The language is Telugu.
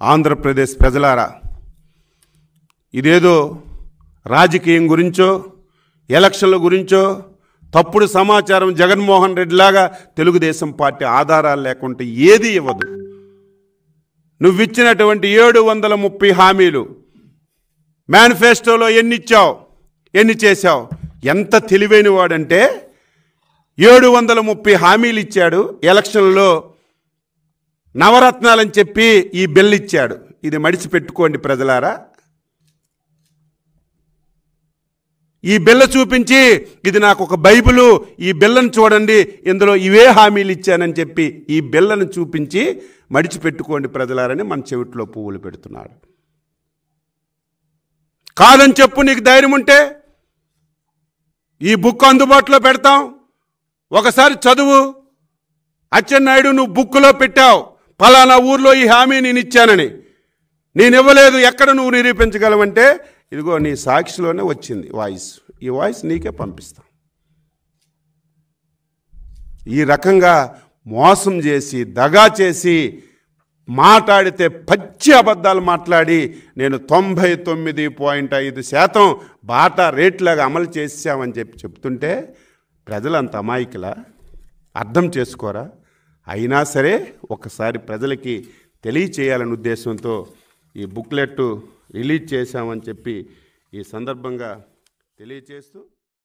ఆంధ్రప్రదేశ్ ప్రజలారా, ఇదేదో రాజకీయం గురించో ఎలక్షన్ల గురించో తప్పుడు సమాచారం జగన్మోహన్ రెడ్డి లాగా తెలుగుదేశం పార్టీ ఆధారాలు లేకుంటే ఏది ఇవ్వదు. నువ్విచ్చినటువంటి 730 హామీలు మేనిఫెస్టోలో ఎన్ని ఇచ్చావు, ఎన్ని చేశావు? ఎంత తెలివైన వాడంటే 730 హామీలు ఇచ్చాడు, ఎలక్షన్లో నవరత్నాలని చెప్పి ఈ బిల్లు ఇచ్చాడు. ఇది మడిచిపెట్టుకోండి ప్రజలారా. ఈ బిల్ల చూపించి ఇది నాకు ఒక బైబిలు, ఈ బిల్లను చూడండి, ఇందులో ఇవే హామీలు ఇచ్చానని చెప్పి ఈ బిల్లను చూపించి మడిచిపెట్టుకోండి ప్రజలారని మన చెవిట్లో పువ్వులు పెడుతున్నాడు. కాదని చెప్పు, నీకు ధైర్యం ఉంటే ఈ బుక్ అందుబాటులో పెడతాం, ఒకసారి చదువు. అచ్చెన్నాయుడు, నువ్వు బుక్లో పెట్టావు ఫలానా ఊర్లో ఈ హామీ నేను ఇచ్చానని, నేను ఇవ్వలేదు, ఎక్కడ నువ్వు నిరూపించగలవంటే ఇదిగో నీ సాక్షిలోనే వచ్చింది వాయిస్, ఈ వాయిస్ నీకే పంపిస్తాం. ఈ రకంగా మోసం చేసి దగా చేసి మాట్లాడితే పచ్చి అబద్ధాలు మాట్లాడి నేను 99.5% బాటా రేట్లాగా అమలు చేసామని చెప్తుంటే ప్రజలంత అమాయకులా? అర్థం చేసుకోరా? అయినా సరే ఒకసారి ప్రజలకి తెలియచేయాలనే ఉద్దేశంతో ఈ బుక్లెట్ రిలీజ్ చేశామని చెప్పి ఈ సందర్భంగా తెలియచేస్తూ